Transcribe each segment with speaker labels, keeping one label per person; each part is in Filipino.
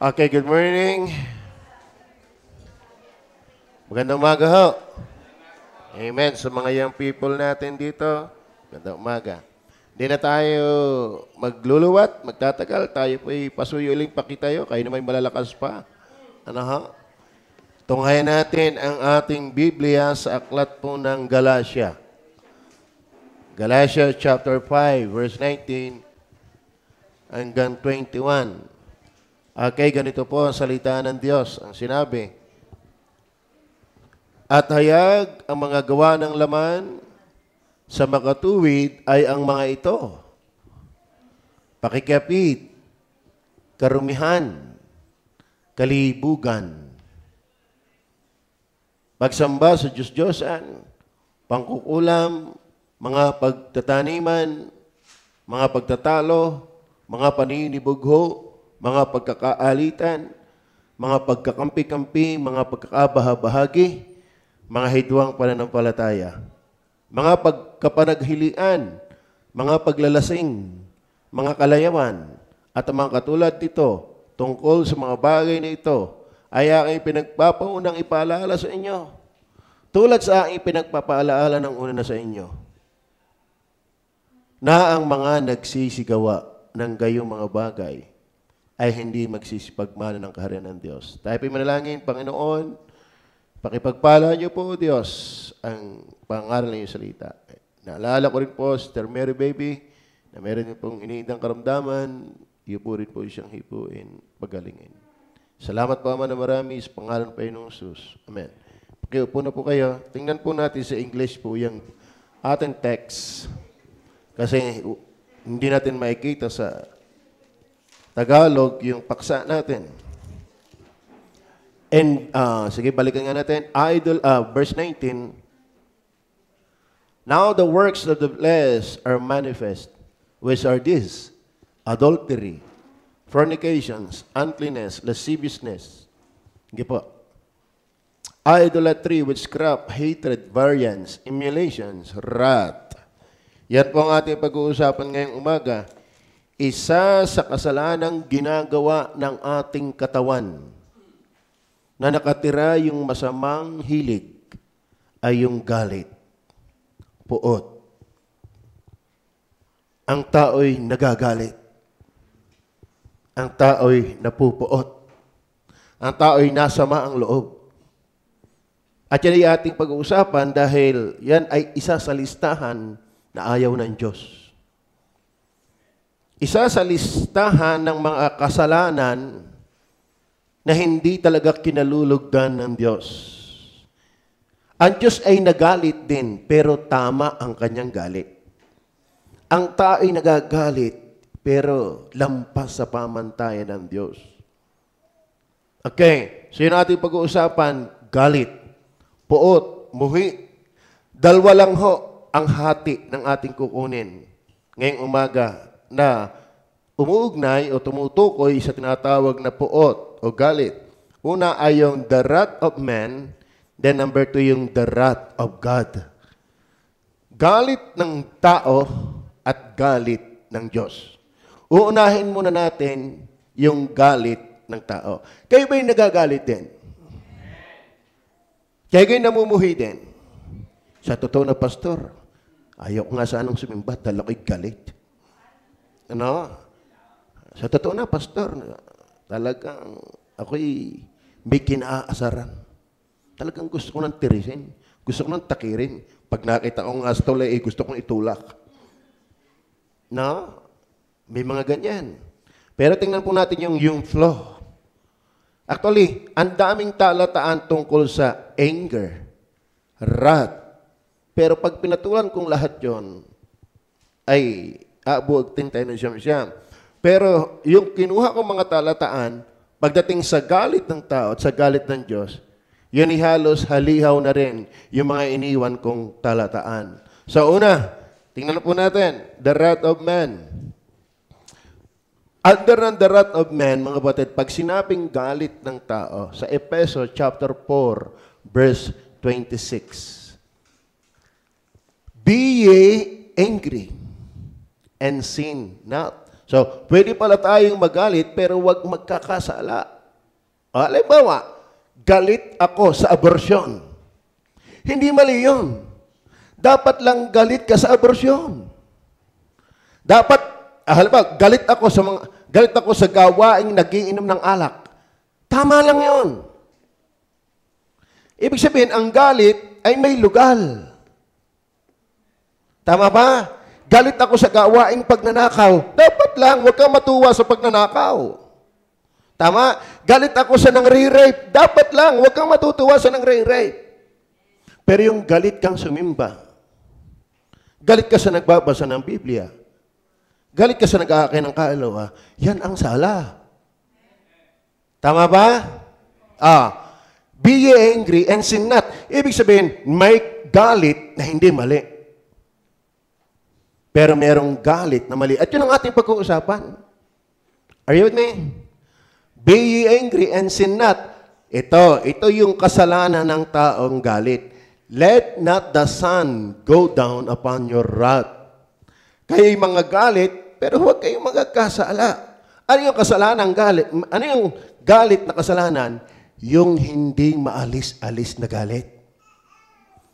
Speaker 1: Okay, good morning. Magandang umaga ho. Amen. Sa mga young people natin dito, magandang umaga. Hindi na tayo magluluwat, magtatagal. Tayo po'y pasuyuling pakitayo. Kayo naman malalakas pa. Ano ho? Tunghayan natin ang ating Biblia sa aklat po ng Galatia. Galatia chapter 5, verse 19 hanggang 21. Okay, ganito po ang salita ng Diyos. Ang sinabi, at hayag ang mga gawa ng laman sa makatuwid ay ang mga ito. Pakikapit, karumihan, kalibugan, pagsamba sa Diyos-Diyosan, pangkukulam, mga pagtataniman, mga pagtatalo, mga paninibugho, mga pagkakaalitan, mga pagkakampi-kampi, mga pagkakabahabahagi, mga hidwang pananampalataya, mga pagkapanaghilian, mga paglalasing, mga kalayawan, at ang mga katulad nito, tungkol sa mga bagay na ito, ay aking pinagpapaunang ipaalala sa inyo, tulad sa aking pinagpapaalaala ng una na sa inyo, na ang mga nagsisigawa ng gayong mga bagay ay hindi magsisipagmana ng kaharian ng Diyos. Tayo po'y manalangin, Panginoon, pakipagpala niyo po, Diyos, ang pangaral ng iyong salita. Naalala ko rin po, Sister Mary Baby, na meron niyo pong iniindang karamdaman, iyo po rin po siyang hipuin, pagalingin. Salamat po, Ama, na marami sa pangalan pa ng Jesus. Amen. Pakiupo na po kayo. Tingnan po natin sa English po yung ating text. Kasi hindi natin makikita sa Tagalog yung paksa natin. And, sige, balikan nga natin. Verse 19. Now the works of the flesh are manifest, which are these: adultery, fornications, uncleanness, lasciviousness. Sige po. Idolatry, witchcraft, hatred, variance, emulations, wrath. Yan po ang ating pag-uusapan ngayong umaga. Isa sa kasalanang ginagawa ng ating katawan na nakatira yung masamang hilig ay yung galit, puot. Ang tao'y nagagalit. Ang tao'y napupuot. Ang tao'y nasama ang loob. At yan ay ating pag-uusapan dahil yan ay isa sa listahan na ayaw ng Diyos. Isa sa listahan ng mga kasalanan na hindi talaga kinalulugdan ng Diyos. Ang Diyos ay nagalit din, pero tama ang kanyang galit. Ang tao ay nagagalit, pero lampas sa pamantayan ng Diyos. Okay, so yun ating pag-uusapan, galit, puot, muhi. Dalawa lang ho ang hati ng ating kukunin ngayong umaga na umuugnay o tumutukoy sa tinatawag na puot o galit. Una ay yung the wrath of man, then number 2 yung the wrath of God. Galit ng tao at galit ng Diyos. Uunahin muna natin yung galit ng tao. Kayo ba'y nagagalit din? Kayo ba'y namumuhi din? Sa totoo na pastor, ayaw ko nga sanang sumimbat dahil ako'y galit. Ano? Sa totoo na, pastor, talagang ako'y may kinaasaran. Talagang gusto ko nang tirisin. Gusto ko nang takirin. Pag nakita kong astole, gusto kong itulak. No? May mga ganyan. Pero tingnan po natin yung flow. Actually, ang daming talataan tungkol sa anger, wrath. Pero pag pinatulan kong lahat yon ay abuagtin tayo ng siyam-siyam. Pero yung kinuha kong mga talataan, pagdating sa galit ng tao at sa galit ng Diyos, yun halos halihaw na rin yung mga iniwan kong talataan. So una, tingnan po natin, the wrath of man. Under the wrath of man, mga kapatid, pag sinabing galit ng tao, sa Efeso chapter 4, verse 26, be ye angry and sin not. So, pwede pala tayong magalit pero huwag magkakasala. Halimbawa, galit ako sa abortion. Hindi mali yun. Dapat lang galit ka sa abortion. Dapat, halimbawa, galit ako sa gawaing nagiinom ng alak. Tama lang yun. Ibig sabihin, ang galit ay may lugal. Tama ba? Galit ako sa gawaing pagnanakaw. Dapat lang, huwag kang matuwa sa pagnanakaw. Tama? Galit ako sa nangre-rape. Dapat lang, huwag kang matutuwa sa nangre-rape. Pero yung galit kang sumimba, galit ka sa nagbabasa ng Biblia, galit ka sa nag-aakay ng kaluluwa, yan ang sala. Tama ba? Be ye angry and sin not. Ibig sabihin, may galit na hindi mali. Pero merong galit na mali. At yun ang ating pag-uusapan. Are you with me? Be ye angry and sin not. Ito yung kasalanan ng taong galit. Let not the sun go down upon your wrath. Kayo'y mga galit, pero huwag kayong magkasala. Ano yung kasalanan ng galit? Ano yung galit na kasalanan? Yung hindi maalis-alis na galit.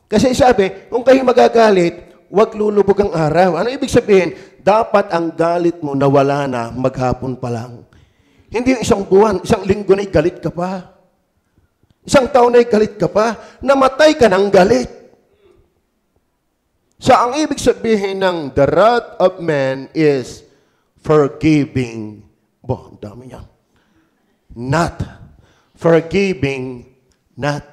Speaker 1: Kasi sabi, kung kayo magagalit, huwag lulubog ang araw. Ano ibig sabihin? Dapat ang galit mo nawala na maghapon pa lang. Hindi yung isang buwan, isang linggo na galit ka pa. Isang taon na galit ka pa. Namatay ka ng galit. So, ang ibig sabihin ng the wrath of man is forgiving. Ang dami niya. Not. Forgiving not.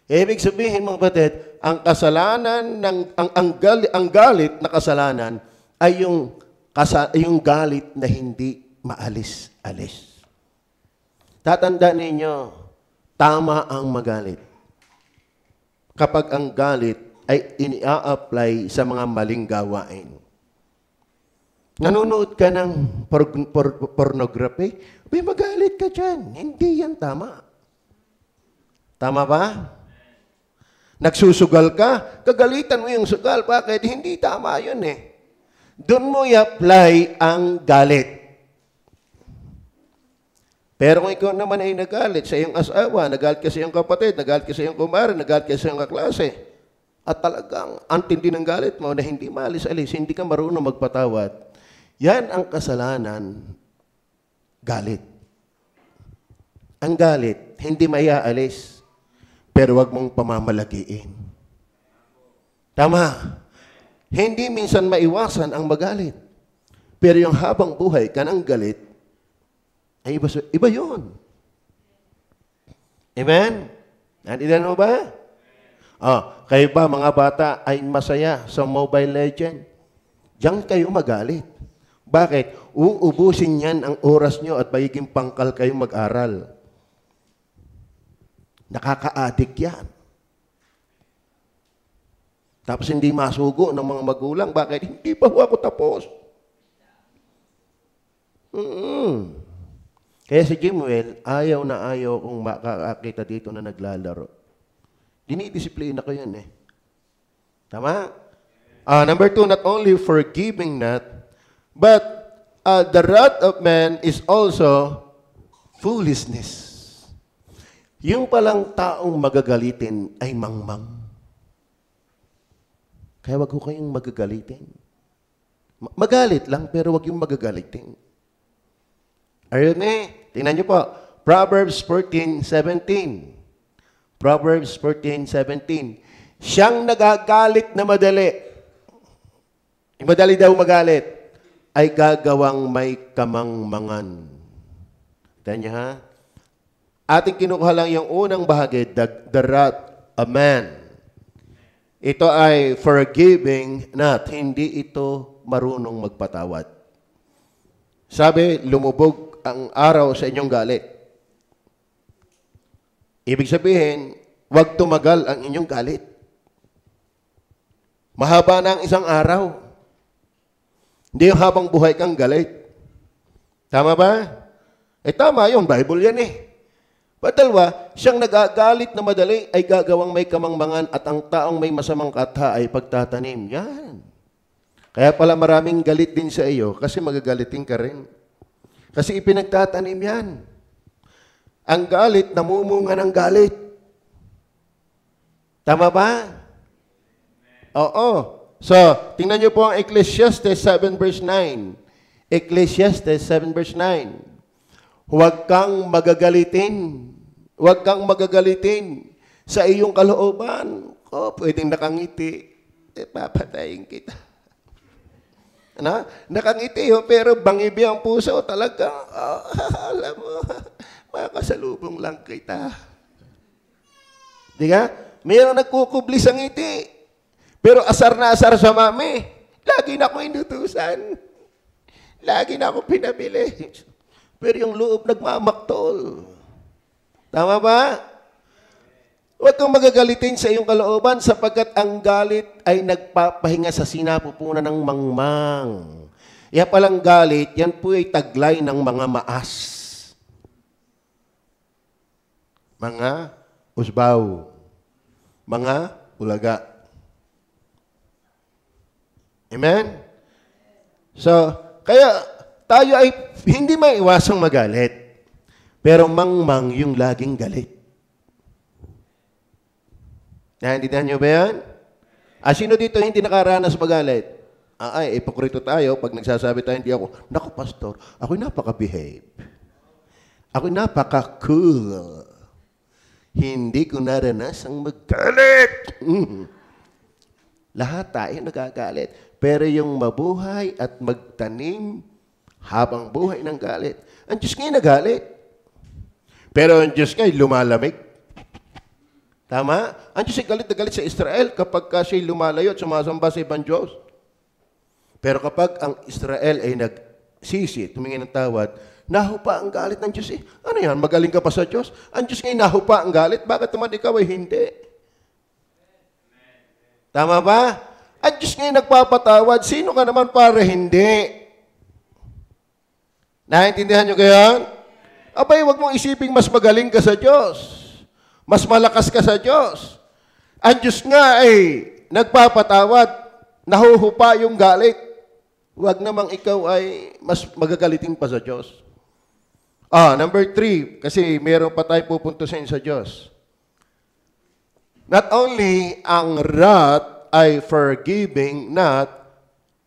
Speaker 1: Ibig sabihin, mga batid, ang kasalanan, ang galit na kasalanan ay yung galit na hindi maalis-alis. Tatandaan ninyo, tama ang magalit. Kapag ang galit ay ini-apply sa mga maling gawain. Nanonood ka ng pornography, magalit ka dyan. Hindi yan tama. Tama ba? Nagsusugal ka, kagalitan mo yung sugal. Bakit? Hindi tama yun eh. Doon mo i-apply ang galit. Pero kung ikaw naman ay nagalit sa iyong asawa, nagalit ka sa iyong kapatid, nagalit ka sa iyong kumare, nagalit ka sa iyong kaklase, at talagang antindi ng galit mo na hindi maalis-alis, hindi ka marunong magpatawad, yan ang kasalanan, galit. Ang galit, hindi maiaalis, pero wag mong pamamalagiin. Tama. Hindi minsan maiwasan ang magalit. Pero yung habang buhay ka ng galit, ay iba yun. Amen? Naintindihan mo ba? Kayo ba mga bata ay masaya sa Mobile Legend? Diyan kayo magalit. Bakit? Uubusin yan ang oras nyo at magiging pangkal kayong mag-aral. Nakaka-addict yan. Tapos hindi masugo ng mga magulang. Bakit? Hindi pa ako tapos. Kaya si Jimuel, ayaw na ayaw kung makakakita dito na naglalaro. Dinidisiplina ko yan eh. Tama? Number 2, not only forgiving not, but the wrath of man is also foolishness. Yung palang taong magagalitin ay mangmang. Kaya wag ko kayong magagalitin. Magalit lang, pero wag yung magagalitin. Ayun eh. Tingnan niyo po. Proverbs 14:17. Proverbs 14:17. Siyang nagagalit na madali. Madali daw magalit. Ay gagawang may kamangmangan. Tingnan niyo ha. Ating kinukuha lang yung unang bahagi, the wrath of man. Ito ay forgiving not. Hindi ito marunong magpatawad. Sabi, lumubog ang araw sa inyong galit. Ibig sabihin, huwag tumagal ang inyong galit. Mahaba na ang isang araw. Hindi yung habang buhay kang galit. Tama ba? Tama yun. Bible yan eh. Padalwa, siyang nagagalit na madali ay gagawang may kamangmangan at ang taong may masamang katha ay pagtatanim. Yan. Kaya pala maraming galit din sa iyo kasi magagalitin ka rin. Kasi ipinagtatanim yan. Ang galit, namumunga ng galit. Tama ba? Oo. So, tingnan niyo po ang Ecclesiastes 7 verse 9. Ecclesiastes 7 verse 9. Huwag kang magagalitin. Huwag kang magagalitin sa iyong kalooban. Pwedeng nakangiti. Papatayin kita. Ano? Nakangiti, pero bangibi ang puso. Talagang, alam mo, makasalubong lang kita. Di ka? Mayroong nagkukubli sa ngiti. Pero asar na asar sa mami. Lagi na ako inutusan. Lagi na ako pinabili. Pero yung loob nagmamaktol. Tama ba? Huwag kang magagalitin sa iyong kalooban sapagkat ang galit ay nagpapahinga sa sinapupunan ng mangmang. Yan palang galit, yan po ay taglay ng mga maas. Mga usbaw. Mga ulaga. Amen? So, kaya tayo ay hindi maiwasang magalit. Pero mangmang yung laging galit. Naintindihan niyo ba yan? Sino dito hindi nakaranas magalit? Ipokrito tayo pag nagsasabi tayo, hindi ako, naku, pastor, ako'y napaka-behave. Ako'y napaka-cool. Hindi ko naranasang magalit. Lahat tayo nagagalit. Pero yung mabuhay at magtanim habang buhay ng galit, ang Diyos ngayon nagalit. Pero ang Diyos ngayon lumalamig. Tama? Ang Diyos ay galit na galit sa Israel kapag siya'y lumalayo at sumasamba sa ibang Diyos. Pero kapag ang Israel ay nagsisi, tumingin ng tawad, nahupa ang galit ng Diyos eh. Ano yan? Magaling ka pa sa Diyos? Ang Diyos ngayon nahupa ang galit. Bakit naman ikaw ay hindi? Tama ba? Ang Diyos ngayon nagpapatawad. Sino ka naman para hindi? Naintindihan nyo kaya? Abay, wag mong isiping mas magaling ka sa Diyos. Mas malakas ka sa Diyos. Ang Diyos nga ay nagpapatawad. Nahuhupa yung galit. Huwag namang ikaw ay mas magagalitin pa sa Diyos. Number 3, kasi meron pa tayo pupuntusin sa Diyos. Not only ang wrath ay forgiving not,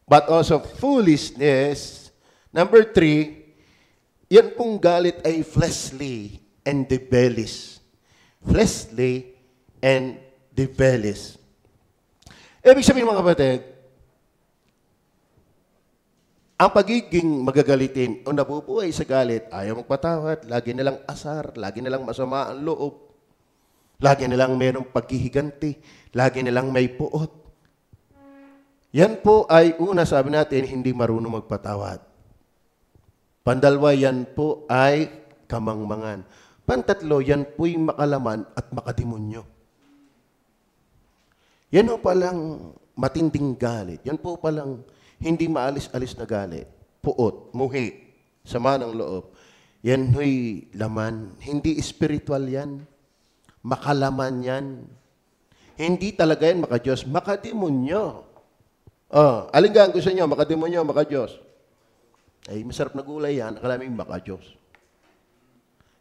Speaker 1: but also foolishness. Number 3, yan pong galit ay fleshly and devilish. Fleshly and devilish. Ibig sabihin mga kapatid, ang pagiging magagalitin o nabubuhay sa galit, ayaw magpatawad, lagi nilang asar, lagi nilang masama ang loob, lagi nilang mayroong paghihiganti, lagi nilang may puot. Yan po ay una, sabi natin, hindi marunong magpatawad. Pandalwa, yan po ay kamangmangan. Pantatlo, yan po'y makalaman at makadimonyo. Yan po palang matinding galit. Yan po palang hindi maalis-alis na galit. Puot, muhi, sama ng loob. Yan ho'y laman. Hindi espiritual yan. Makalaman yan. Hindi talaga yan maka-Diyos. Makademonyo. Alin nga ang gusto nyo? Makademonyo, maka-Diyos. Ay, masarap na gulay yan. Akala mo yung maka-Diyos.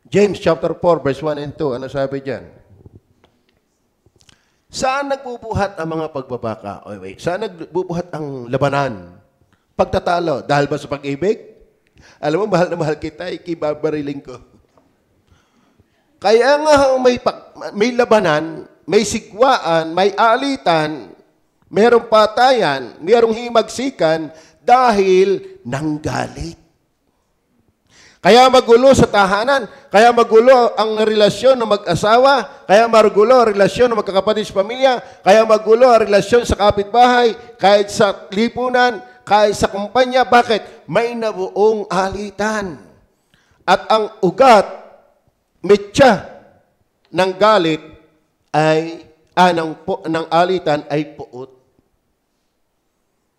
Speaker 1: James chapter 4, verse 1 and 2. Ano sabi dyan? Saan nagbubuhat ang mga pagbabaka? Saan nagbubuhat ang labanan? Pagtatalo. Dahil ba sa pag-ibig? Alam mo, mahal na mahal kita, ikibabariling ko. Kaya nga may labanan, may sigwaan, may alitan, mayroong patayan, mayroong himagsikan dahil ng galit. Kaya magulo sa tahanan, kaya magulo ang relasyon ng mag-asawa, kaya magulo ang relasyon ng magkakapatid sa pamilya, kaya magulo ang relasyon sa kapitbahay, kahit sa lipunan, kahit sa kumpanya. Bakit? May nabuong alitan. At ang ugat, metya ng galit ay, ng alitan ay puot.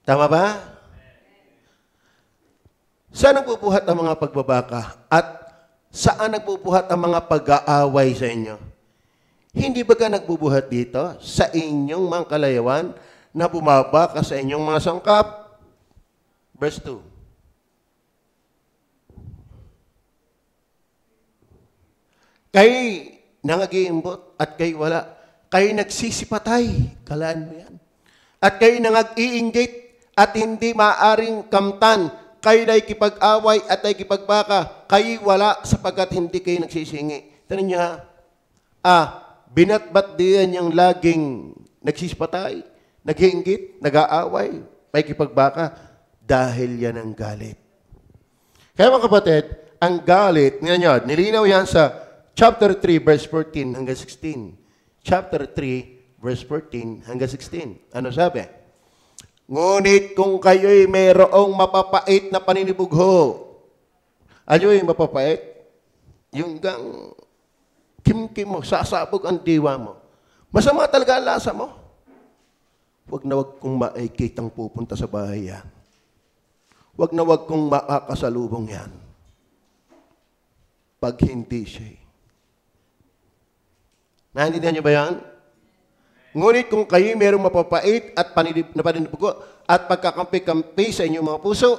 Speaker 1: Tama ba? Saan nagbubuhat ang mga pagbabaka? At saan nagbubuhat ang mga pag-aaway sa inyo? Hindi ba ka nagbubuhat dito? Sa inyong mga kalayawan na bumabaka sa inyong mga sangkap? Verse 2. Kay nangagiimbot at kay wala. Kay nagsisipatay. Kalaan mo yan. At kay nangag-iinggit at hindi maaring kamtan. Kay nakikipag-away at nakikipagbaka. Kay wala sapagkat hindi kayo nagsisingi. Tanong niya, binatbat diyan yung laging nagsisipatay, nag-iinggit, nag-aaway, nakikipagbaka. Dahil yan ang galit. Kaya mga kapatid, ang galit, nilinaw yan sa chapter 3, verse 14 hanggang 16. Chapter 3, verse 14 hanggang 16. Ano sabi? Ngunit kung kayo'y mayroong mapapait na paninibugho, ano yung mapapait? Yung gang kim-kim mo, sasabog ang diwa mo. Masama talaga ang lasa mo. Huwag na huwag kong maikitang pupunta sa bahay yan. Huwag na huwag kong makakasalubong yan. Pag hindi siya. Naintindihan niyo ba yan? Ngunit kung kayo mayroong mapapait at paninibugo at pagkakampi-kampi sa inyong puso,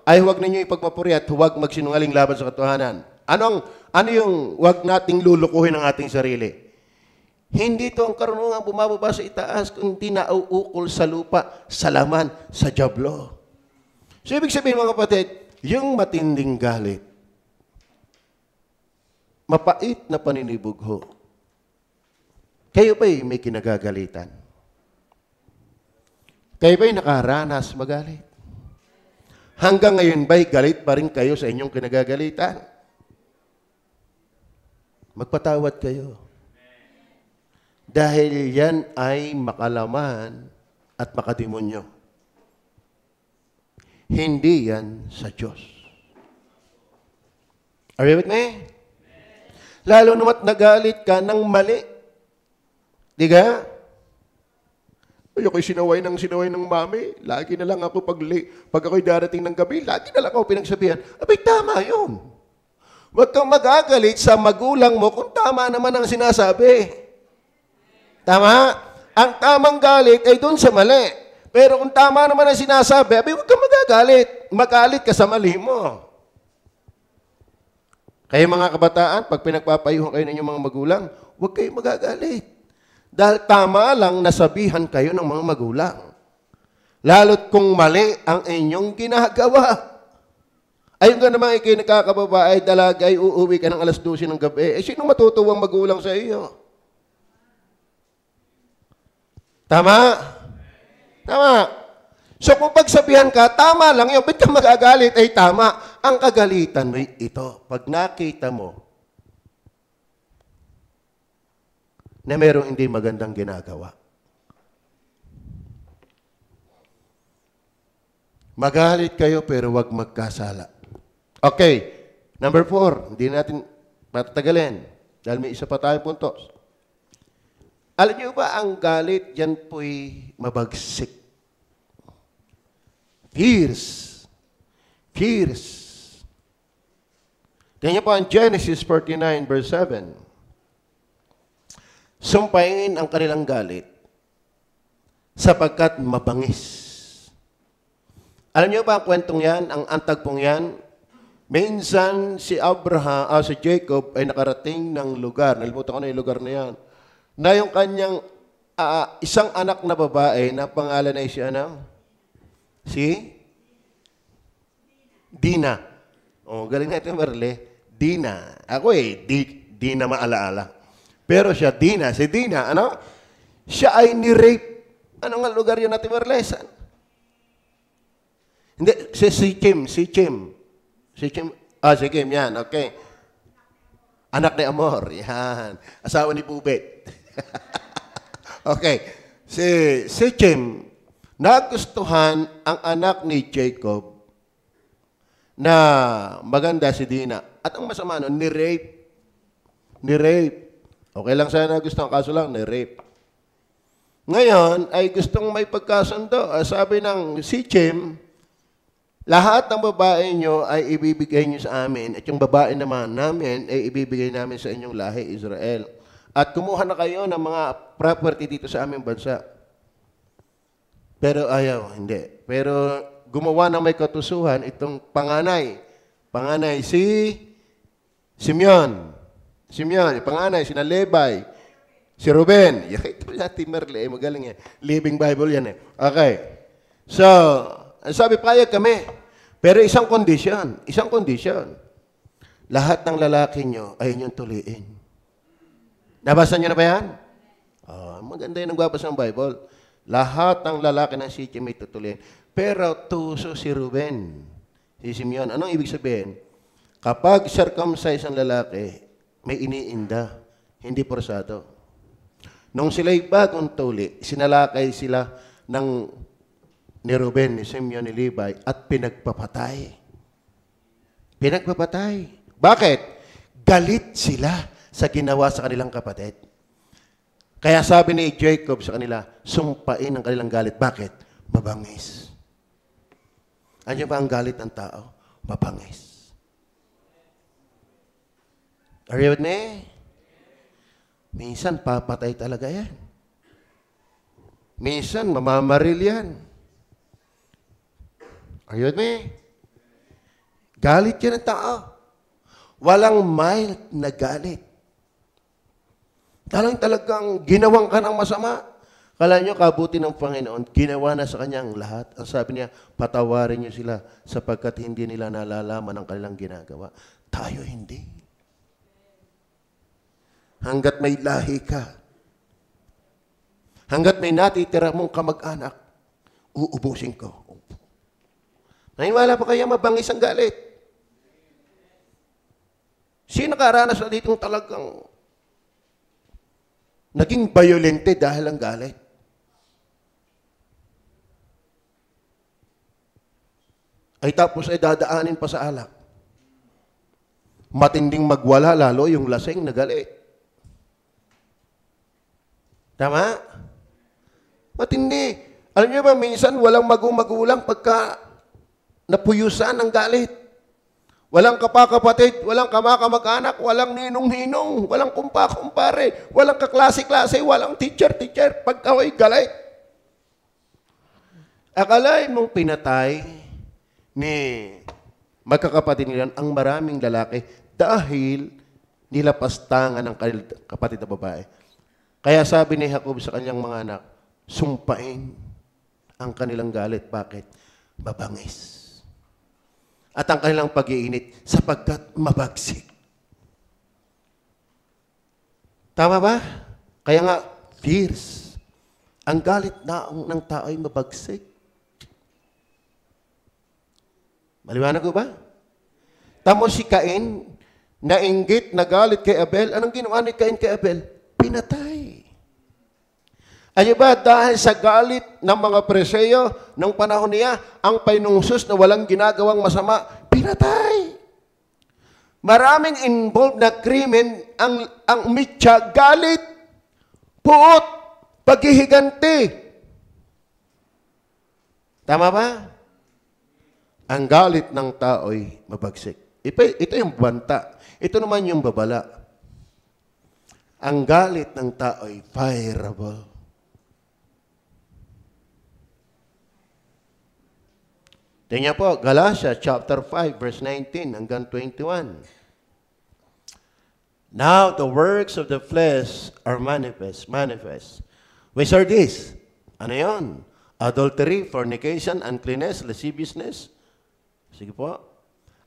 Speaker 1: ay huwag ninyo ipagpapuri at huwag magsinungaling laban sa katotohanan. Ano yung huwag nating lulukuhin ang ating sarili? Hindi ito ang karunungan bumababa sa itaas, kundi nauukol sa lupa, sa laman, sa jablo. So, ibig sabihin mga kapatid, yung matinding galit, mapait na paninibugho, kayo ba'y may kinagagalitan? Kayo ba'y nakaranas magalit? Hanggang ngayon ba'y galit pa rin kayo sa inyong kinagagalitan? Magpatawad kayo. Dahil yan ay makalaman at makademonyo. Hindi yan sa Diyos. Are you with me? Lalo namat nagalit ka ng mali. Di ka? Ay, ako'y sinaway ng mami. Lagi na lang ako pag ako'y darating ng gabi, lagi na lang ako pinagsabihan. Abay, tama yun. Huwag kang magagalit sa magulang mo kung tama naman ang sinasabi. Tama? Ang tamang galit ay doon sa mali. Pero kung tama naman ang sinasabi, abay, huwag kang magagalit. Magalit ka sa mali mo. Kaya mga kabataan, pag pinagpapayuhan kayo ng inyong mga magulang, huwag kayong magagalit. Dahil tama lang nasabihan kayo ng mga magulang. Lalo't kung mali ang inyong ginagawa. Ayun ka naman kayo nakakababae, dalaga ay uuwi ka ng alas 12 ng gabi. Sino matutuwang magulang sa iyo? Tama? Tama. So kung pagsabihan ka, tama lang yun. Ba't ka magagalit? Ay tama. Ang kagalitan mo ito. Pag nakita mo na mayroong hindi magandang ginagawa. Magalit kayo pero wag magkasala. Okay. Number 4. Hindi natin patatagalin. Dahil may isa pa tayong puntos. Alam niyo ba ang galit, yan po'y mabagsik. Fierce. Fierce. Tingnan niyo po ang Genesis 49 verse 7. Sumpayin ang kanilang galit sapagkat mabangis. Alam niyo ba ang kwentong yan, ang antagpong yan? Minsan si Jacob ay nakarating ng lugar, nalimutan ko na yung lugar na yan, na yung kanyang isang anak na babae na pangalan ay si ano? Si? Dina. Oh, galing natin Marle. Dina. Ako di na maalaala. Pero siya, Dina. Si Dina, ano? Siya ay ni-rape. Ano nga lugar yun natin Marlesan? Hindi, si Kim, yan, okay. Anak ni Amor, yan. Asawa ni Pubet. Okay. Si Kim, nagustuhan ang anak ni Jacob na maganda si Dina. At ang masama nun, ni-rape. Okay lang sana gusto, kaso lang, ni-rape. Ngayon, ay gustong may pagkasundo. Sabi ng si Kim, lahat ng babae nyo ay ibibigay nyo sa amin, at yung babae naman namin ay ibibigay namin sa inyong lahi, Israel. At kumuha na kayo ng mga property dito sa aming bansa. Pero ayaw, hindi. Pero gumawa ng may katusuhan itong panganay. Panganay si Simeon. Simeon, yung panganay, sina Levi, si Ruben. Ito natin Merle, magaling yan. Living Bible yan eh. Okay. So, sabi, payag kami. Pero isang kondisyon. Lahat ng lalaki nyo ay inyong tuliin. Nabasa nyo na ba yan? Maganda yung nagbabasa ng Bible. Lahat ng lalaki ng sityo may tutuliin. Pero tuso si Ruben, si Simeon. Anong ibig sabihin? Kapag circumcised ang lalaki, may iniinda, hindi forsado. Nung sila'y bagong tuli, sinalakay sila ni Ruben, ni Simeon, ni Levi, at pinagpapatay. Bakit? Galit sila sa ginawa sa kanilang kapatid. Kaya sabi ni Jacob sa kanila, sumpain ang kanilang galit. Bakit? Mabangis. Ano ba ang galit ng tao? Mabangis. Are you with me? Minsan, papatay talaga yan. Minsan, mamamaril yan. Are you with me? Galit yan ng tao. Walang mild na galit. Talagang ginawang ka ng masama. Kala nyo, kabuti ng Panginoon, ginawa na sa kanyang lahat. Ang sabi niya, patawarin niyo sila sapagkat hindi nila nalalaman ang kanilang ginagawa. Tayo hindi. Hanggat may lahi ka, hanggat may natitira mong kamag-anak, uubusin ko. Naniniwala pa kaya mabangis ang galit? Sino nakaranas na ditong talagang naging violente dahil ang galit? Ay tapos ay dadaanin pa sa alak. Matinding magwala, lalo yung lasing na galit. Tama? Matindi. Alam niyo ba, minsan walang magulang pagka napuyusan ng galit. Walang kapakapatid, walang kamakamag-anak, walang ninong-ninong, walang kumpa-kumpare, walang kaklase-klase, walang teacher-teacher, pagka ako'y galit. Akalain mong pinatay ni magkakapatid nila ang maraming lalaki dahil nilapastangan ng kapatid na babae. Kaya sabi ni Jacob sa kanyang mga anak, sumpain ang kanilang galit. Bakit? Mabangis. At ang kanilang pag-iinit sapagkat mabagsik. Tama ba? Kaya nga, fierce. Ang galit ng tao ay mabagsik. Maliwanag ko ba? Tamo si Cain, nainggit, nagalit kay Abel. Anong ginawa ni Cain kay Abel? Pinatay. Ano ba, dahil sa galit ng mga Preseo ng panahon niya, ang painungsos na walang ginagawang masama, pinatay. Maraming involved na krimen, ang mitya, galit, puot, paghihiganti. Tama ba? Ang galit ng tao'y mabagsik. Ito yung banta. Ito naman yung babala. Ang galit ng tao'y fireable. Tingnan po, Galatia chapter 5, verse 19 hanggang 21. Now the works of the flesh are manifest. Which are these? Ano yun? Adultery, fornication, uncleanness, lasciviousness. Sige po.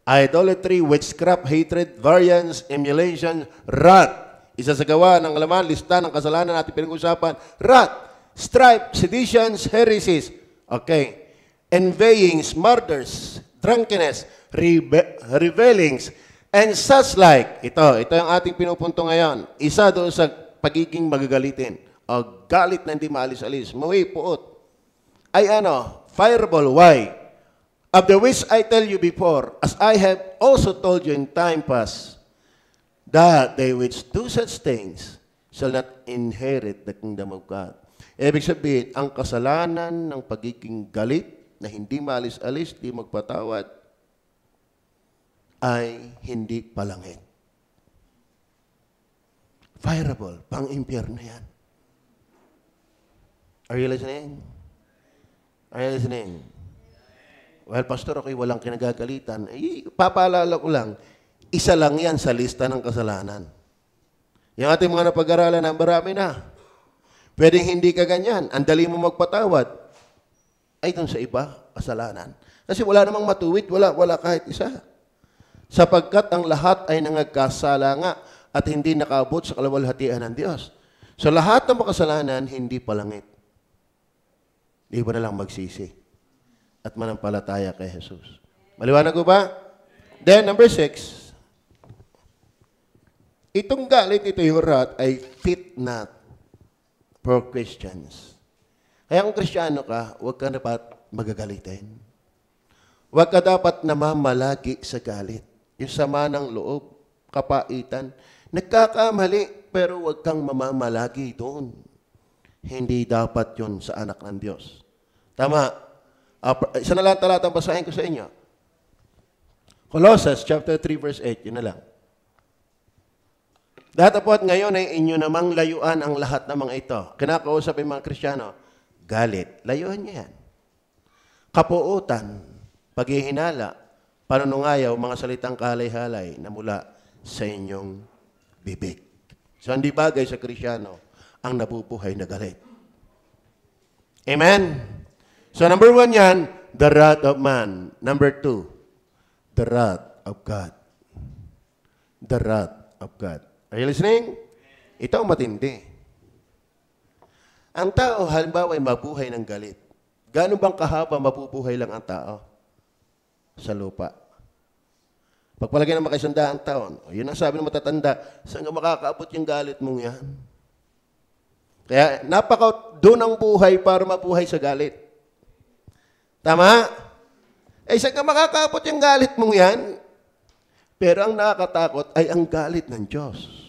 Speaker 1: Idolatry, witchcraft, hatred, variance, emulation, wrath. Isa sa gawa ng laman, lista ng kasalanan natin pinag-usapan. Wrath, strife, seditions, heresies. Okay. Envyings, murders, drunkenness, revelings, and such like. Ito yung ating pinupunto ngayon. Isa doon sa pagiging magagalitin. O galit na hindi maalis-alis. Mawi, puot. Ay fireable. Why? Of the which I tell you before, as I have also told you in time past, that they which do such things shall not inherit the kingdom of God. Ibig sabihin, ang kasalanan ng pagiging galit, na hindi maalis-alis, hindi magpatawad, ay hindi palangit. Fireable, pang-impyerno yan. Are you listening? Are you listening? Well, Pastor, okay, walang kinagagalitan. Papaalala ko lang, isa lang yan sa lista ng kasalanan. Yung ating mga napag-aralan na marami na. Pwedeng hindi ka ganyan. Ang dali mo magpatawad. Ay, dun sa iba, kasalanan. Kasi wala namang matuwid, wala kahit isa. Sapagkat ang lahat ay nangagkasala nga at hindi nakaabot sa kaluwalhatian ng Diyos. So lahat ng makasalanan, hindi palangit. Di ba na lang magsisi at manampalataya kay Jesus. Maliwanag ko ba? Then, number 6, itong galit, ito yung wrath, ay fit not for Christians. Kaya kung Kristiyano ka, huwag ka dapat magagalitin. Huwag ka dapat namamalagi sa galit. Yung sama ng loob, kapaitan. Nagkakamali, pero huwag kang mamamalagi doon. Hindi dapat yun sa anak ng Diyos. Tama. Isa na lang talatang basahin ko sa inyo. Colossus chapter 3 verse 8, yun na lang. Datapot ngayon ay inyo namang layuan ang lahat ng mga ito. Kinakausap yung mga Kristiyano, galit, layuan niya yan. Kapuutan, paghihinala, panunungayaw, mga salitang kalay-halay na mula sa inyong bibig. So, hindi bagay sa Kristiyano ang nabubuhay na galit. Amen? So, number 1 yan, the wrath of man. Number 2, the wrath of God. The wrath of God. Are you listening? Ito ang matindi. Ang tao, halimbawa, ay mabuhay ng galit. Gaano bang kahaba mabubuhay lang ang tao sa lupa? Pagpalagay ng makaisandaang taon, yun ang sabi ng matatanda, saan ka makakaabot yung galit mong yan? Kaya doon ang buhay para mabuhay sa galit. Tama? Eh, saan ka makakaabot yung galit mong yan? Pero ang nakakatakot ay ang galit ng Diyos.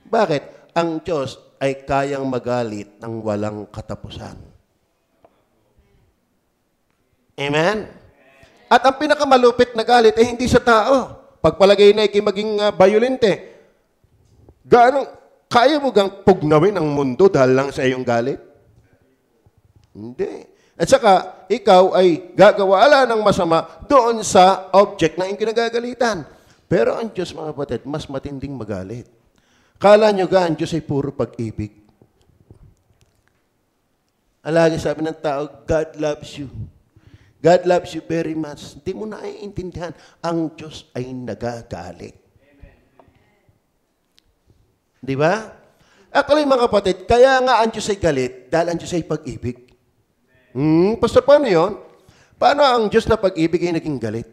Speaker 1: Bakit? Ang Diyos ay kayang magalit ng walang katapusan. Amen? At ang pinakamalupit na galit ay hindi sa tao. Pagpalagay na maging violente, kaya mo gang pugnawin ang mundo dahil lang sa iyong galit? Hindi. At saka, ikaw ay gagawa ng masama doon sa object na iyong kinagagalitan. Pero ang Diyos, mga kapatid, mas matinding magalit. Kala nyo ang Diyos ay puro pag-ibig. Alagi sabi ng tao, God loves you. God loves you very much. Hindi mo naiintindihan. Ang Diyos ay nagagalit. Di ba? Actually, mga kapatid, kaya nga ang Diyos ay galit dahil ang Diyos ay pag-ibig. Pastor, paano yun? Paano ang Diyos na pag-ibig ay naging galit?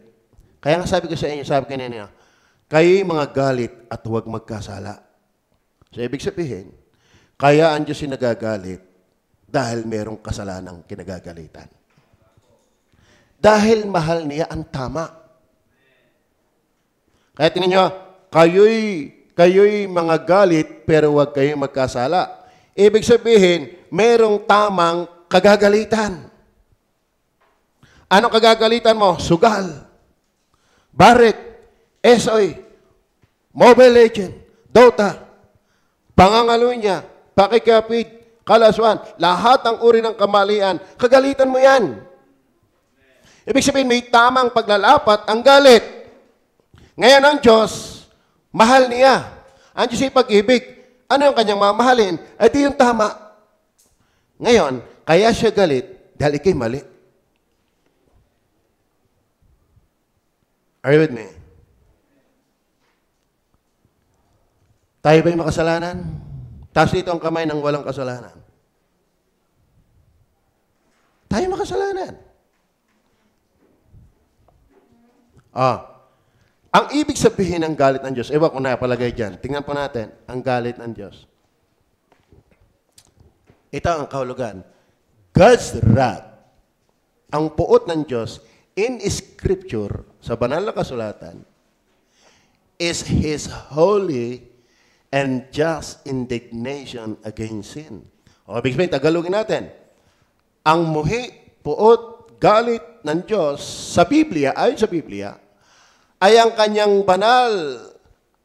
Speaker 1: Kaya nga sabi ko sa inyo, sabi kanina, kayo'y mga galit at huwag magkasala. So, ibig sabihin, kaya ang Diyos ay nagagalit dahil merong kasalanang kinagagalitan. Dahil mahal niya ang tama. Kaya tingnan nyo, kayo'y mga galit pero huwag kayong magkasala. Ibig sabihin, merong tamang kagagalitan. Ano kagagalitan mo? Sugal, Baret, SOy, Mobile Legend, Dota, pangangalunya, pakikapid, kalaswan, lahat ang uri ng kamalian, kagalitan mo yan. Ibig sabihin, may tamang paglalapat ang galit. Ngayon ang Diyos, mahal niya. Ang Diyos ay pag-ibig. Ano yung kanyang mamahalin? Ay di yung tama. Ngayon, kaya siya galit dahil ikay mali. Are you with me? Tayo ba'y makasalanan? Taas dito ang kamay ng walang kasalanan. Tayo makasalanan. Ang ibig sabihin ng galit ng Diyos, ewan kung napalagay dyan, tingnan po natin, ang galit ng Diyos. Ito ang kahulugan. God's wrath, ang puot ng Diyos in Scripture, sa banal na kasulatan, is His holy and just indignation against sin. O, ibig sabihin, Tagalogin natin, ang muhi, puot, galit ng Diyos sa Biblia, ayon sa Biblia, ay ang kanyang banal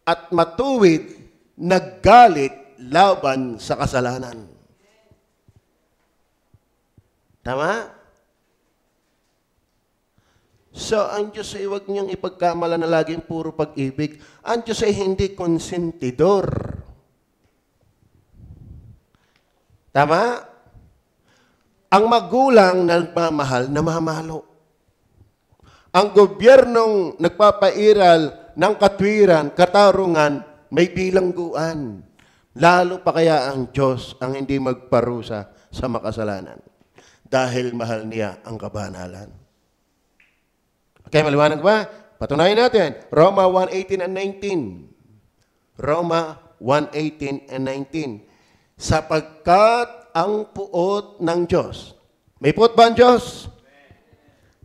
Speaker 1: at matuwid na galit laban sa kasalanan. Tama? So, ang Diyos ay huwag niyang ipagkamala na laging puro pag-ibig. Ang Diyos ay hindi konsentidor. Tama? Ang magulang na nagmamahal, namamalo. Ang gobyernong nagpapairal ng katwiran, katarungan, may bilangguan. Lalo pa kaya ang Diyos ang hindi magparusa sa makasalanan. Dahil mahal niya ang kabanalan. Okay, maliwanag ba? Patunayan natin. Roma 1:18 and 19. Roma 1:18 and 19. Sapagkat ang puot ng Diyos. May puot ba ang Diyos?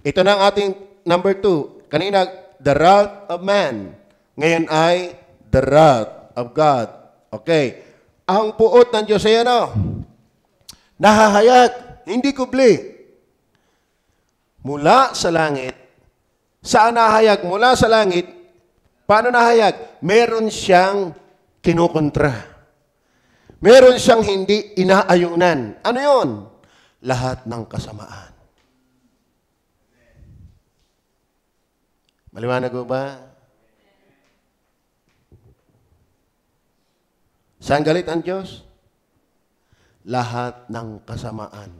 Speaker 1: Ito na ang ating number 2. Kanina, the wrath of man. Ngayon ay the wrath of God. Okay. Ang puot ng Diyos ay ano? Nahahayag, hindi kubli. Mula sa langit. Saan nahayag? Mula sa langit. Paano nahayag? Meron siyang kinukontra. Meron siyang hindi inaayunan. Ano yon? Lahat ng kasamaan. Maliwanag mo ba? Saan galit ang Diyos? Lahat ng kasamaan.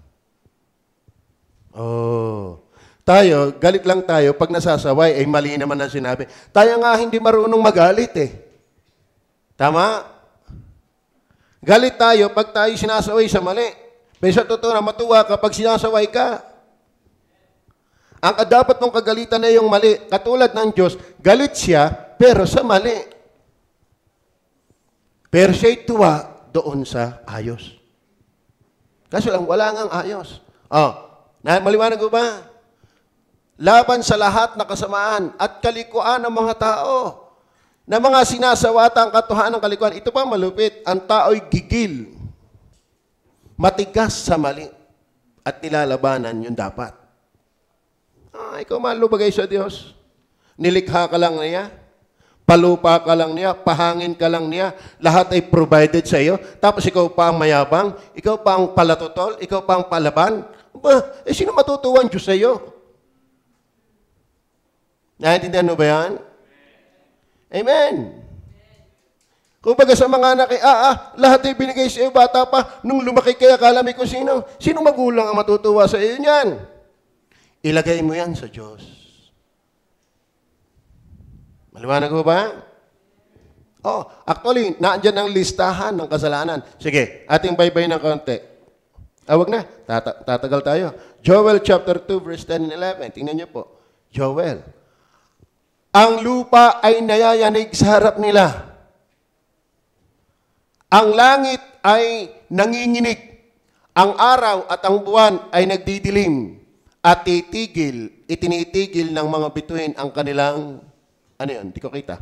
Speaker 1: Oh. Tayo, galit lang tayo pag nasasaway, ay mali naman ang sinabi. Tayo nga hindi marunong magalit eh. Tama? Galit tayo pag tayo sinasaway sa mali. Pero sa totoo na matuwa kapag sinasaway ka. Ang dapat mong kagalitan na yung mali. Katulad ng Diyos, galit siya, pero sa mali. Pero siya'y tuwa doon sa ayos. Kaso lang, wala ngang ayos. Maliwanag ko ba? Laban sa lahat na kasamaan at kalikuan ng mga tao na mga sinasawata ang katuhaan ng kalikuan. Ito pa malupit, ang tao'y gigil, matigas sa mali, at nilalabanan yung dapat. Ikaw malubagay sa Diyos. Nilikha ka lang niya, palupa ka lang niya, pahangin ka lang niya, lahat ay provided sa iyo, tapos ikaw pa ang mayabang, ikaw pa ang palatutol, ikaw pa ang palaban. Sino matutuwa ang Diyos sa iyo? Naintindihan mo ba yan? Amen. Kung baga sa mga anak, lahat ay binigay sa iyo, bata pa, nung lumaki kaya akala mo kung sino. Sino magulang ang matutuwa sa iyo niyan? Ilagay mo yan sa Diyos. Maliwanag ko ba? Actually, naandyan ang listahan ng kasalanan. Sige, ating baybay ng konti. Wag na, tatagal tayo. Joel chapter 2, verse 10 and 11. Tingnan niyo po. Joel. Ang lupa ay nayayanig sa harap nila. Ang langit ay nanginginig. Ang araw at ang buwan ay nagdidilim. At itinitigil ng mga bituin ang kanilang, ano yun? Di ko kita.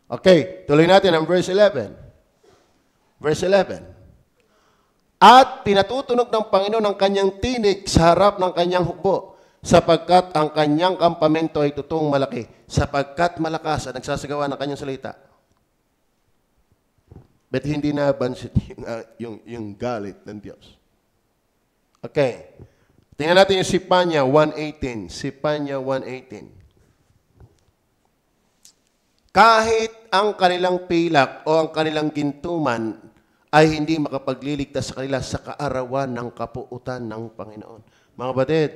Speaker 1: Okay, tuloy natin ang verse 11. Verse 11. At pinatutunog ng Panginoon ang kanyang tinig sa harap ng kanyang hukbo, sapagkat ang kanyang kampamento ay totoong malaki, sapagkat malakas at nagsasagawa ng kanyang salita. But hindi nabansin yung galit ng Diyos. Okay. Tingnan natin yung Sipanya 1:18. Sipanya 1:18. Kahit ang kanilang pilak o ang kanilang gintuman ay hindi makapagliligtas sa kanila sa kaarawan ng kapuutan ng Panginoon. Mga batid,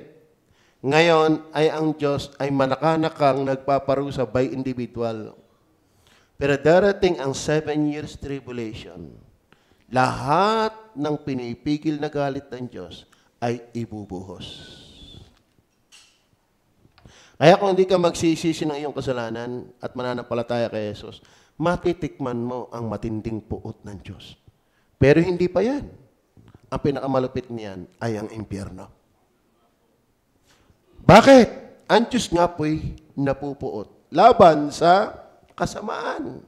Speaker 1: ngayon ay ang Diyos ay manakanakang nagpaparusa by individual. Pero darating ang 7 years tribulation. Lahat ng pinipigil na galit ng Diyos ay ibubuhos. Kaya kung hindi ka magsisisi ng iyong kasalanan at mananampalataya kay Jesus, matitikman mo ang matinding puot ng Diyos. Pero hindi pa yan. Ang pinakamalupit niyan ay ang impyerno. Bakit? Ang Diyos nga po'y napupuot. Laban sa kasamaan.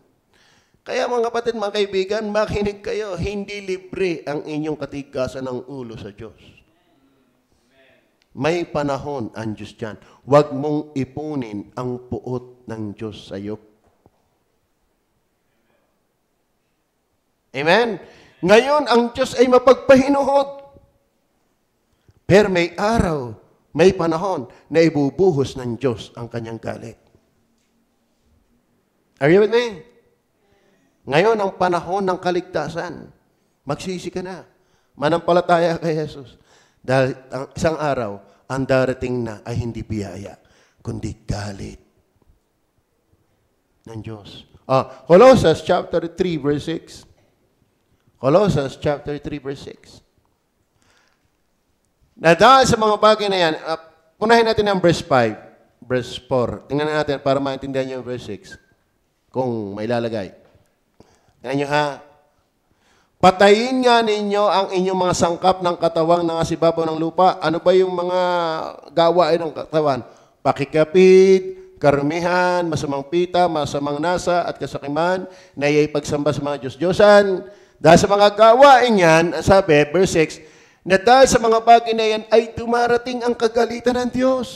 Speaker 1: Kaya mga kapatid, mga kaibigan, makinig kayo, hindi libre ang inyong katigasan ng ulo sa Diyos. May panahon ang Diyos dyan. Huwag mong ipunin ang puot ng Diyos sa iyo. Amen? Ngayon, ang Diyos ay mapagpahinuhod. Pero may araw, may panahon na ibubuhos ng Diyos ang kanyang galit. Are you with me? Ngayon, ang panahon ng kaligtasan. Magsisi ka na. Manampalataya kay Jesus. Dahil ang isang araw, ang darating na ay hindi biyaya, kundi galit ng Diyos. Colossians chapter 3 verse 6. Colossians chapter 3 verse 6. Na dahil sa mga bagay na yan, punahin natin ang verse 5, verse 4. Tingnan natin para maintindihan yung verse 6. Kung may lalagay. Tingnan nyo ha. Patayin nga ninyo ang inyong mga sangkap ng katawang nangasibabaw ng lupa. Ano ba yung mga gawain ng katawan? Pakikapid, karumihan, masamang pita, masamang nasa, at kasakiman, na iyay pagsamba sa mga Diyos-Diyosan. Dahil sa mga gawain yan, sabi, verse 6, na dahil sa mga bagay na yan ay dumarating ang kagalitan ng Diyos.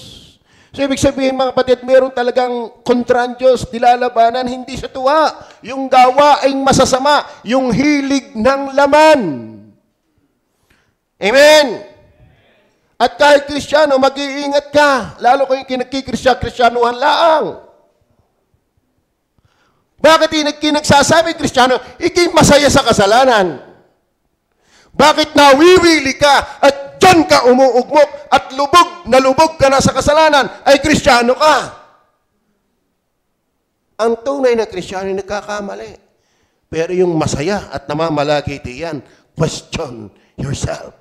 Speaker 1: So, ibig sabihin mga kapatid, meron talagang kontra ang Diyos, nilalabanan, hindi sa tuwa. Yung gawaing masasama, yung hilig ng laman. Amen? At kahit Kristiyano, mag-iingat ka. Lalo kung kinagkikrisyanuhan laang. Bakit kinagsasabi, Kristiyano, ikay masaya sa kasalanan? Bakit nawiwili ka at dyan ka umuugmok at lubog na lubog ka na sa kasalanan ay Kristiyano ka? Ang tunay na Kristiyano ay nagkakamali. Pero yung masaya at namamalagi diyan, question yourself.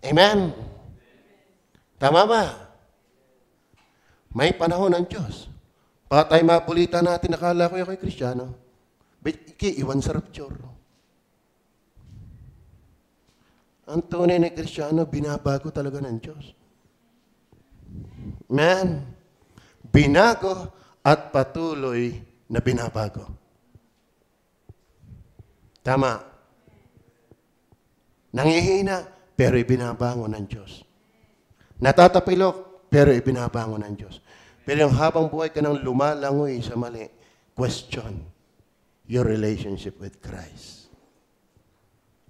Speaker 1: Amen? Tama ba? May panahon ng Diyos. Baka tayo mapulitan natin, nakala ko yung kay Kristiyano. Iwan sa rapture. Ang tunay na Kristiyano, binabago talaga ng Diyos. Man, binago at patuloy na binabago. Tama. Nangihina, pero ibinabango ng Diyos. Natatapilok, pero ibinabango ng Diyos. Pero yung habang buhay ka nang lumalangoy sa mali, question your relationship with Christ.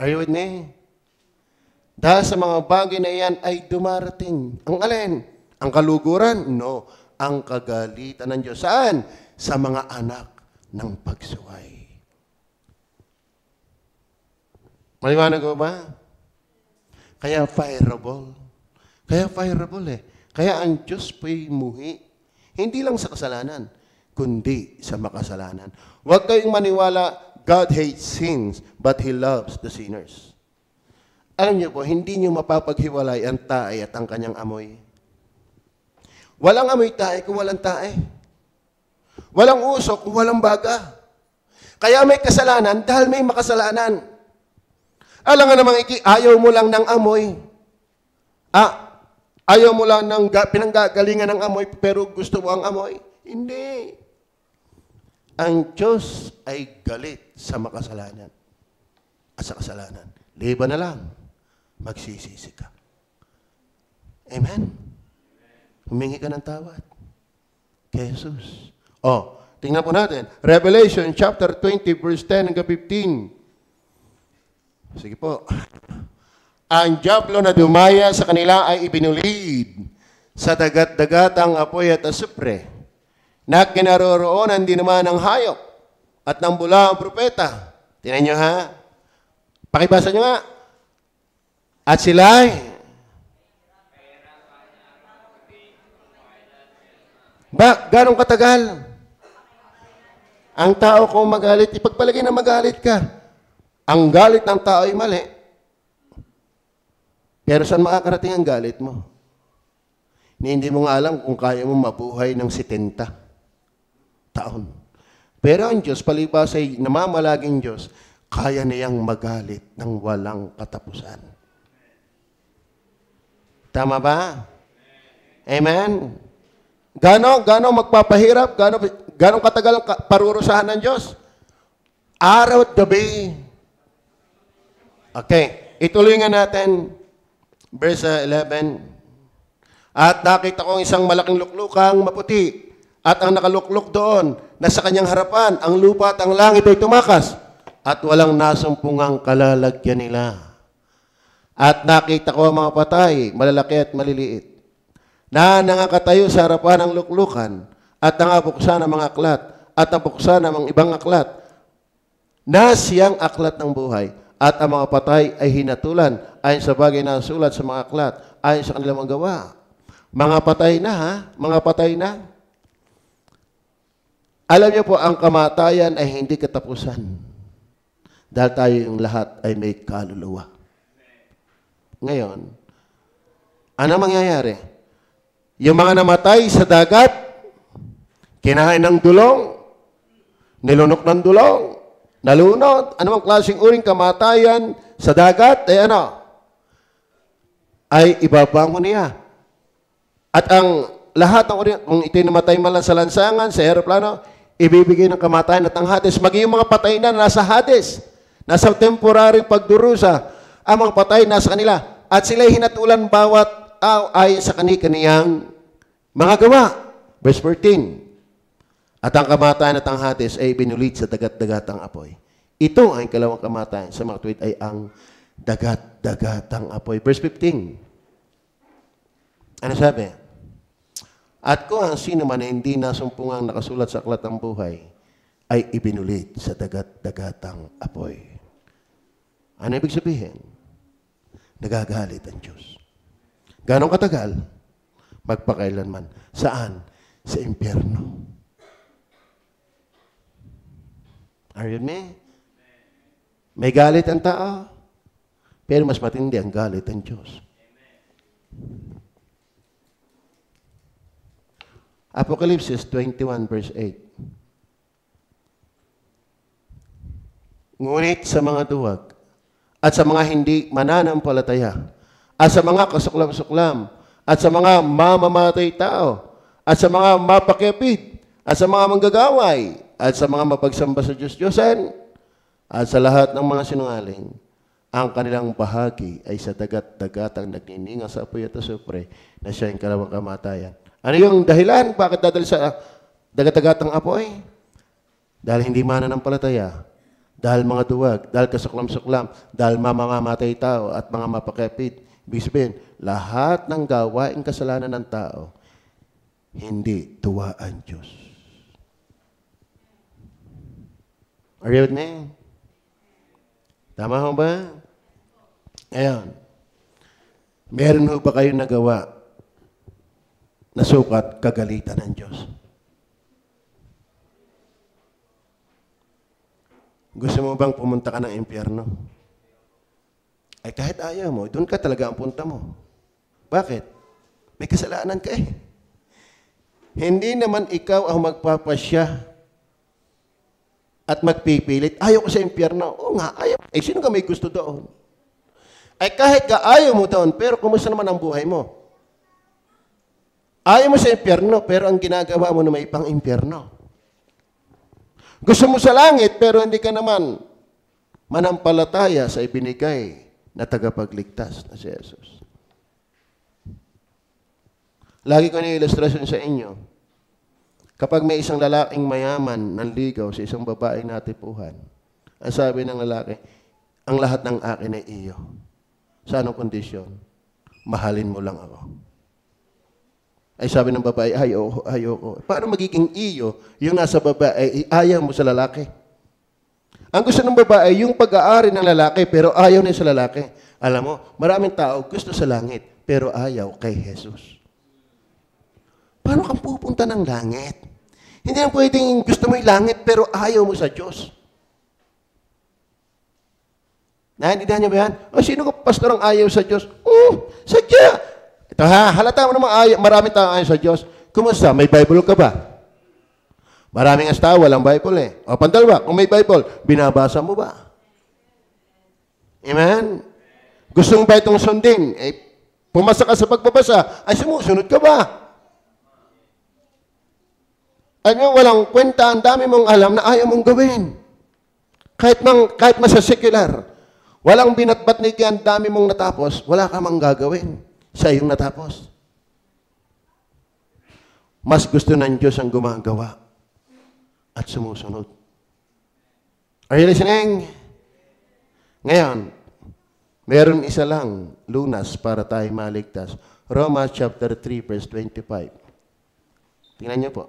Speaker 1: Are you with me? Dahil sa mga bagay na yan ay dumarating. Ang alin? Ang kaluguran? No. Ang kagalitan ng Diyos. Saan? Sa mga anak ng pagsuway. Maliwanag ko ba? Kaya fireable. Kaya fireable eh. Kaya ang Diyos po'y muhi. Hindi lang sa kasalanan, kundi sa makasalanan. Huwag kayong maniwala, God hates sins, but He loves the sinners. Alam niyo po, hindi niyo mapapaghiwalay ang tae at ang kanyang amoy. Walang amoy tae kung walang tae. Walang usok kung walang baga. Kaya may kasalanan dahil may makasalanan. Alam nga namang ayaw mo lang ng amoy. Ayaw mo lang ng pinanggagalingan ng amoy, pero gusto mo ang amoy. Hindi. Ang Diyos ay galit sa makasalanan at sa kasalanan. Liban na lang, magsisisi ka. Amen? Humingi ka ng tawad kay Jesus. Tingnan po natin. Revelation chapter 20 verse 10 hanggang 15. Sige po. Ang diablo na dumaya sa kanila ay ibinulid sa dagat-dagatang apoy at asupre, na kinaroroonan din naman ng hayop at ng bula ang propeta. Tingnan nyo ha. Pakibasa nyo nga. At sila ganong katagal? Ang tao kung magalit, ipagpalagay na magalit ka. Ang galit ng tao ay mali. Pero saan makakarating ang galit mo? Hindi mo nga alam kung kaya mo mabuhay ng 70 taon. Pero ang Diyos, palibas ay namamalaging Diyos, kaya niyang magalit ng walang katapusan. Tama ba? Amen? Gano'ng magpapahirap? Gano'ng katagal ang parurusahan ng Diyos? Araw at gabi. Okay, ituloy nga natin. Verse 11. At nakita ko isang malaking luklukang maputi, at ang nakalukluk doon, na sa kanyang harapan, ang lupa at ang langit ay tumakas, at walang nasumpungang kalalagyan nila. At nakita ko ang mga patay, malalaki at maliliit, na nangakatayo sa harapan ng luklukan, at nangabuksan ng mga aklat, at nabuksan ng mga ibang aklat, na siyang aklat ng buhay at ang mga patay ay hinatulan ayon sa bagay na sulat sa mga aklat ayon sa kanilang mga gawa. Mga patay na ha? Mga patay na. Alam niyo po, ang kamatayan ay hindi katapusan. Dahil tayo yung lahat ay may kaluluwa. Ngayon, ano mangyayari? Yung mga namatay sa dagat, kinain ng dulong, nilunok ng dulong, nalunod, anumang klaseng uring kamatayan sa dagat, ay ano? Ay ibabangon niya. At ang lahat ng uring, kung ito'y namatay man lang sa lansangan, sa aeroplano, ibibigay ng kamatayan at ang Hades. Maging yung mga patay na nasa Hades, nasa temporaryong pagdurusa, ang mga patay nasa kanila. At sila'y hinatulan bawat ay sa kaniyang mga gawa. Verse 14. At ang kamatayan at ang Hades ay binulit sa dagat-dagatang apoy. Ito ang kalawang kamatayan sa mga tuwid ay ang dagat-dagatang apoy. Verse 15. Ano sabi? At kung ang sino man na hindi nasumpungang nakasulat sa aklat ng buhay ay ibinulit sa dagat-dagatang apoy. Ano ibig sabihin? Nagagalit ang Diyos. Ganong katagal? Magpakailanman. Saan? Sa impyerno. Are you with me? May galit ang tao, pero mas matindi ang galit ng Diyos. Apocalypse 21 verse 8. Ngunit sa mga duwag at sa mga hindi mananampalataya at sa mga kasuklam-suklam at sa mga mamamatay tao at sa mga mapakipid at sa mga manggagaway at sa mga mapagsamba sa Diyos-Diyosan at sa lahat ng mga sinungaling, ang kanilang bahagi ay sa dagat-dagatang nagnininga sa apoy at asupre na siya yung kalawang kamatayan. Ano yung dahilan? Bakit dadali sa dagat-dagatang apoy? Dahil hindi mananampalataya, dahil mga duwag, dahil kasuklam-suklam, dahil mamamatay tao at mga mapakipid. Ibig sabihin, lahat ng gawaing kasalanan ng tao, hindi tuwa ang Diyos. Are you with me? Tama ho ba? Ayan. Meron ho ba kayong nagawa na sukat kagalitan ng Diyos? Gusto mo bang pumunta ka ng impyerno? Ay kahit ayaw mo, doon ka talaga ang punta mo. Bakit? May kasalanan ka eh. Hindi naman ikaw ang magpapasya at magpipilit. Ayaw ko sa impyerno. Oo nga, ayaw. Eh, sino ka may gusto doon? Ay kahit ka ayaw mo doon, pero kumusta naman ang buhay mo? Ayaw mo sa impyerno, pero ang ginagawa mo na may pang impyerno. Gusto mo sa langit, pero hindi ka naman manampalataya sa ibinigay na tagapagligtas na si Jesus. Lagi ko na ilustrasyon sa inyo. Kapag may isang lalaking mayaman nanligaw sa isang babaeng natipuhan, ang sabi ng lalaki, ang lahat ng akin ay iyo. Sa anong kondisyon? Mahalin mo lang ako. Ay sabi ng babae, ayoko. Paano magiging iyo yung nasa babae ay ayaw mo sa lalaki? Ang gusto ng babae, yung pag-aari ng lalaki, pero ayaw niya sa lalaki. Alam mo, maraming tao gusto sa langit, pero ayaw kay Jesus. Paano kang pupunta ng langit? Hindi lang pwedeng gusto mo yung langit, pero ayaw mo sa Diyos. Naintindihan niyo ba yan? O, sino ka pastor ang ayaw sa Diyos? Sadya! Ito ha, halata mo naman maraming tao ayaw sa Diyos. Kumusta? May Bible ka ba? Maraming tao, walang Bible eh. O, pandalwa, kung may Bible, binabasa mo ba? Amen? Gusto mo ba itong sundin? Eh, pumasa ka sa pagbabasa, ay sumusunod ka ba? Ano, walang kwenta, ang dami mong alam na ayaw mong gawin. Kahit masa secular, walang binatbat ni kaya ang dami mong natapos, wala ka mang gagawin. Siya yung natapos. Mas gusto ng Diyos ang gumagawa at sumusunod. Are you listening? Ngayon, meron isa lang lunas para tayo maligtas. Romans chapter 3 verse 25. Tingnan niyo po.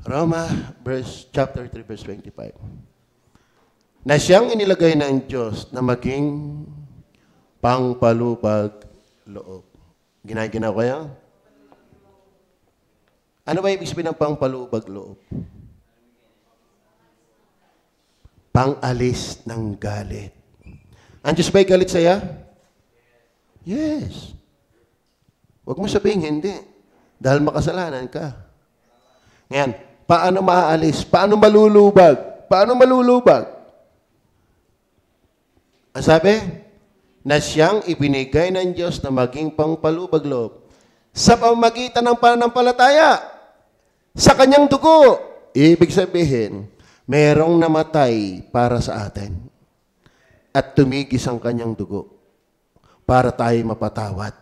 Speaker 1: Roma, chapter 3, verse 25. Na siyang inilagay ng Diyos na maging pangpalubag loob. Ginaginaw kayo? Ano ba ibig sabihin ng pangpalubag loob? Pang-alis ng galit. Ang Diyos ba'y galit sa'yo? Yes. Huwag mo sabihin hindi. Dahil makasalanan ka. Ngayon, paano maaalis? Paano malulubag? Paano malulubag? Ang sabi, na siyang ibinigay ng Diyos na maging pangpalubag loob sa pamamagitan ng pananampalataya sa kanyang dugo. Ibig sabihin, merong namatay para sa atin at tumigis ang kanyang dugo para tayo mapatawad.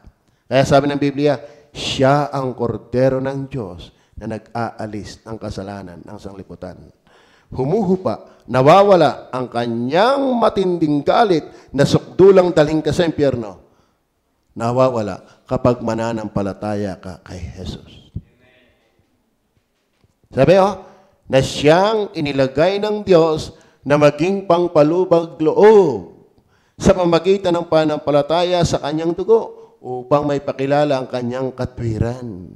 Speaker 1: Kaya sabi ng Biblia, siya ang kordero ng Diyos na nag-aalis ng kasalanan ng sanglibutan. Humuhupa, nawawala ang kanyang matinding galit na sukdulang dalhin ka sa impyerno. Nawawala kapag mananampalataya ka kay Jesus. Sabi na siyang inilagay ng Diyos na maging pangpalubag loob sa pamamagitan ng pananampalataya sa kanyang dugo upang may pakilala ang kanyang katwiran.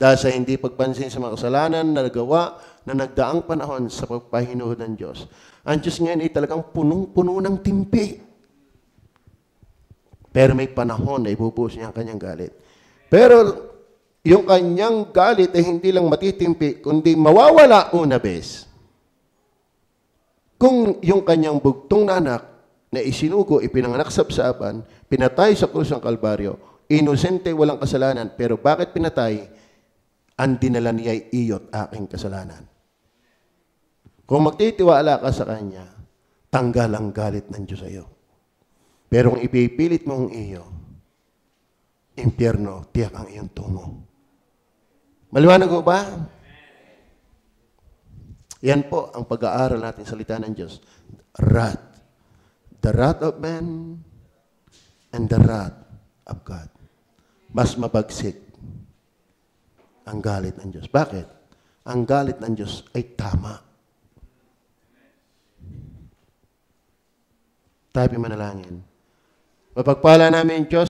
Speaker 1: Dahil sa hindi pagpansin sa mga kasalanan na nagawa na nagdaang panahon sa pagpahinuhod ng Diyos. Ang Diyos ngayon ay talagang punong-puno ng timpi. Pero may panahon na ibubuhos niya ang kanyang galit. Pero yung kanyang galit ay hindi lang matitimpi, kundi mawawala una bes. Kung yung kanyang bugtong na anak na isinugo, ipinanganak sa sabsaban, pinatay sa krus ng Kalbaryo, inosente, walang kasalanan, pero bakit pinatay? Ang dinala niya ay iyot aking kasalanan. Kung magtitiwala ka sa Kanya, tanggal ang galit ng Diyos sa iyo. Pero kung ipipilit mo ang iyo, impyerno, tiyak ang iyong tungo. Maliwanag ko ba? Yan po ang pag-aaral natin sa salita ng Diyos. Wrath. The wrath of man and the wrath of God. Mas mabagsik ang galit ng Diyos. Bakit? Ang galit ng Diyos ay tama. Tayo manalangin. Mapagpala namin Diyos,